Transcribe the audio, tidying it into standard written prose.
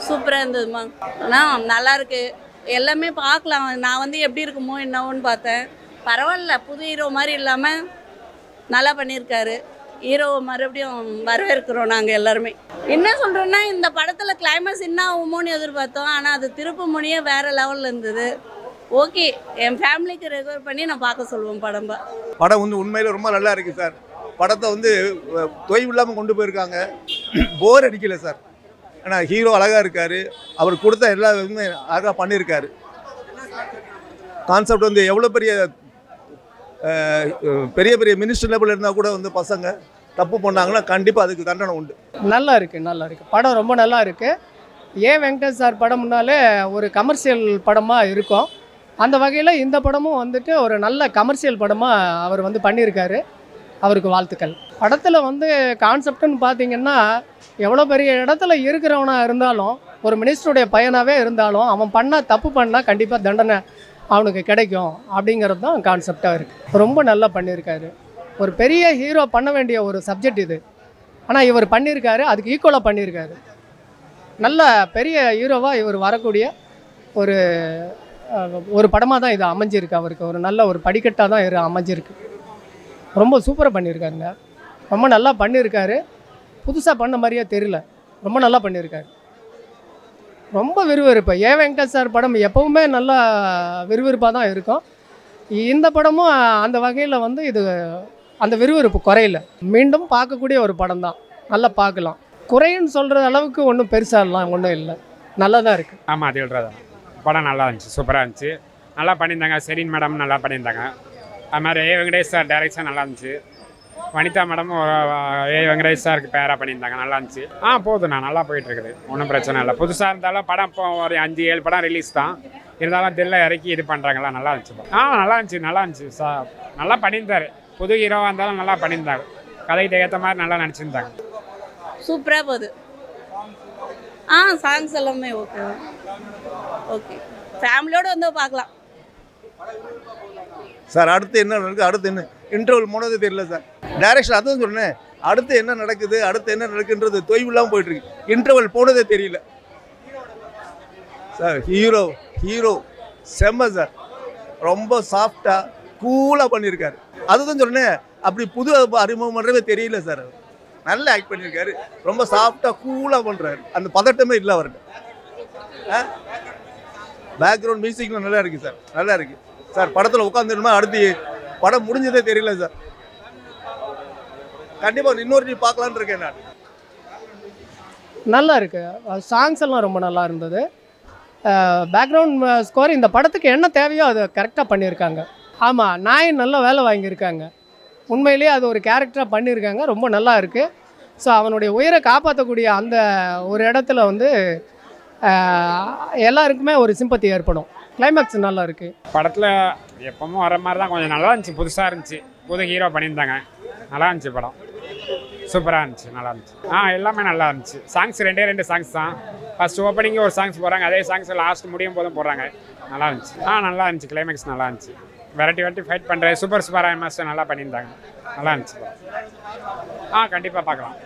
சூப்பரா இருந்ததுமா. ஆனால் நல்லா இருக்கு. எல்லாமே பார்க்கலாம். நான் வந்து எப்படி இருக்குமோ என்னவோன்னு பார்த்தேன். பரவாயில்ல, புது ஹீரோ மாதிரி இல்லாமல் நல்லா பண்ணியிருக்காரு. ஹீரோவை மறுபடியும் வரவேற்கிறோம் நாங்கள் எல்லாருமே. என்ன சொல்கிறோன்னா, இந்த படத்தில் கிளைமேக்ஸ் என்ன ஆகுமோன்னு எதிர்பார்த்தோம். ஆனால் அது திருப்பு முனையே வேறு லெவலில் இருந்தது. ஓகே, என் ஃபேமிலிக்கு ரெஃபர் பண்ணி நான் பார்க்க சொல்லுவேன் படம் வந்து உண்மையில் ரொம்ப நல்லா இருக்குது சார். படத்தை வந்து தொய்வு இல்லாமல் கொண்டு போயிருக்காங்க. போர் அடிக்கல சார். ஆனால் ஹீரோ அழகாக இருக்கார். அவர் கொடுத்த எல்லா இதுவுமே அழகாக பண்ணியிருக்காரு. கான்செப்ட் வந்து எவ்வளோ பெரிய பெரிய பெரிய மினிஸ்டர் லெவலில் இருந்தால் கூட வந்து பசங்க தப்பு பண்ணாங்கன்னா கண்டிப்பாக அதுக்கு தண்டனை உண்டு. நல்லா இருக்குது. படம் ரொம்ப நல்லா இருக்குது. வெங்கடேஷ் சார் படம்னாலே ஒரு கமர்ஷியல் படமாக இருக்கும். அந்த வகையில் இந்த படமும் வந்துட்டு ஒரு நல்ல கமர்ஷியல் படமாக அவர் வந்து பண்ணியிருக்காரு. அவருக்கு வாழ்த்துக்கள். படத்தில் வந்து கான்செப்டுன்னு பார்த்தீங்கன்னா, எவ்வளோ பெரிய இடத்துல இருக்கிறவனாக இருந்தாலும், ஒரு மினிஸ்டருடைய பையனாகவே இருந்தாலும், அவன் தப்பு பண்ணால் கண்டிப்பாக தண்டனை அவனுக்கு கிடைக்கும் அப்படிங்கிறது தான் கான்செப்டாக இருக்குது. ரொம்ப நல்லா பண்ணியிருக்காரு. ஒரு பெரிய ஹீரோ பண்ண வேண்டிய ஒரு சப்ஜெக்ட் இது. ஆனால் இவர் பண்ணியிருக்காரு, அதுக்கு ஈக்குவலாக பண்ணியிருக்காரு. நல்ல பெரிய ஹீரோவாக இவர் வரக்கூடிய ஒரு படமாக தான் இது அமைஞ்சிருக்கு. அவருக்கு ஒரு நல்ல ஒரு படிக்கட்டாக தான் இது அமைஞ்சிருக்கு. ரொம்ப சூப்பராக பண்ணியிருக்காருங்க. ரொம்ப நல்லா பண்ணியிருக்காரு. புதுசாக பண்ண மாதிரியே தெரியல. ரொம்ப நல்லா பண்ணியிருக்காரு. ரொம்ப விறுவிறுப்பு. வெங்கடேஷ் சார் படம் எப்போவுமே நல்லா விறுவிறுப்பாக தான் இருக்கும். இந்த படமும் அந்த வகையில் வந்து இது அந்த விறுவிறுப்பு குறையில. மீண்டும் பார்க்கக்கூடிய ஒரு படம் தான். நல்லா பார்க்கலாம். குறைன்னு சொல்கிற அளவுக்கு ஒன்றும் பெருசாகலாம் ஒன்றும் இல்லை. நல்லா தான் இருக்குது. ஆமாம், அது எழுதுறதான். படம் நல்லா இருந்துச்சு, சூப்பராக இருந்துச்சு. நல்லா பண்ணியிருந்தாங்க. செரீன் மேடம் நல்லா பண்ணியிருந்தாங்க. அது மாதிரி வெங்கடேஷ் சார் டைரக்ஷன் நல்லா இருந்துச்சு. வனிதா மேடமும் வெங்கடேஷ் சாருக்கு பேராக பண்ணியிருந்தாங்க. நல்லா இருந்துச்சு. போதுண்ணா, நல்லா போயிட்டுருக்குது. ஒன்றும் பிரச்சனை இல்லை. புதுசாக இருந்தாலும் படம் இப்போ ஒரு 5-7 படம் ரிலீஸ் தான் இருந்தாலும் தில்லை இறக்கி இது பண்ணுறாங்களா. நல்லா இருந்துச்சு. நல்லா இருந்துச்சு சார். நல்லா பண்ணியிருந்தார். புது ஹீரோவாக இருந்தாலும் நல்லா பண்ணியிருந்தாங்க. கதைக்கு ஏற்ற மாதிரி நல்லா நடிச்சிருந்தாங்க. சூப்பராக போகுது. சாங்ஸ் எல்லாமே ஓகே ஃபேமிலியோடு வந்து பார்க்கலாம் சார். அடுத்து என்ன நடக்குது, அடுத்து என்ன இன்டர்வல் போனது தெரியல சார். டைரக்ஷன் அதுவும் சொன்னேன். அடுத்து என்ன நடக்குன்றது தொய்வு இல்லாமல் போயிட்டுருக்கு. இன்டர்வல் போனதே தெரியல சார். ஹீரோ செம்ம சார். ரொம்ப சாஃப்டாக கூலாக பண்ணியிருக்காரு. அதுதான் சொன்னேன். அப்படி புது அறிமுகம் பண்ணுறவே தெரியல சார். நல்லா ஆக்ட் பண்ணியிருக்காரு. ரொம்ப சாஃப்டாக கூலாக பண்ணுறாரு. அந்த பதட்டமே இல்லை அவர்கிட்ட. பேக்ரவுண்ட் மியூசிக்லாம் நல்லா இருக்குது சார். நல்லா இருக்குது சார். படத்தில் உட்காந்துருமா அடுத்து படம் முடிஞ்சதே தெரியல சார். கண்டிப்பாக இன்னொரு பார்க்கலான்னு இருக்கேன் நான். நல்லா இருக்கு. சாங்ஸ் எல்லாம் ரொம்ப நல்லா இருந்தது. பேக்ரவுண்ட் ஸ்கோர் இந்த படத்துக்கு என்ன தேவையோ அதை கரெக்டாக பண்ணியிருக்காங்க. ஆமாம், நாய் நல்ல வேலை வாங்கியிருக்காங்க. உண்மையிலேயே அது ஒரு கேரக்டராக பண்ணியிருக்காங்க. ரொம்ப நல்லா இருக்குது. ஸோ அவனுடைய உயிரை காப்பாற்றக்கூடிய அந்த ஒரு இடத்துல வந்து எல்லாருக்குமே ஒரு சிம்பத்தி ஏற்படும். கிளைமேக்ஸ் நல்லா இருக்குது. படத்தில் எப்பவும் வர மாதிரி தான். கொஞ்சம் நல்லா இருந்துச்சு. புதுசாக இருந்துச்சு. புது ஹீரோ பண்ணியிருந்தாங்க. நல்லா இருந்துச்சு படம். சூப்பராக இருந்துச்சு. நல்லா இருந்துச்சு. எல்லாமே நல்லா இருந்துச்சு. சாங்ஸ் 2 சாங்ஸ் தான். ஃபர்ஸ்ட் ஓப்பனிங்கு ஒரு சாங்ஸ் போடுறாங்க. அதே சாங்ஸ் லாஸ்ட் முடியும் போதும் போடுறாங்க. நல்லா இருந்துச்சு. நல்லா இருந்துச்சு. கிளைமேக்ஸ் நல்லா இருந்துச்சு. வெரைட்டி ஃபைட் பண்ணுற சூப்பர் மாஸ்டர் நல்லா பண்ணியிருந்தாங்க. நல்லா இருந்துச்சு. கண்டிப்பாக பார்க்கலாம்.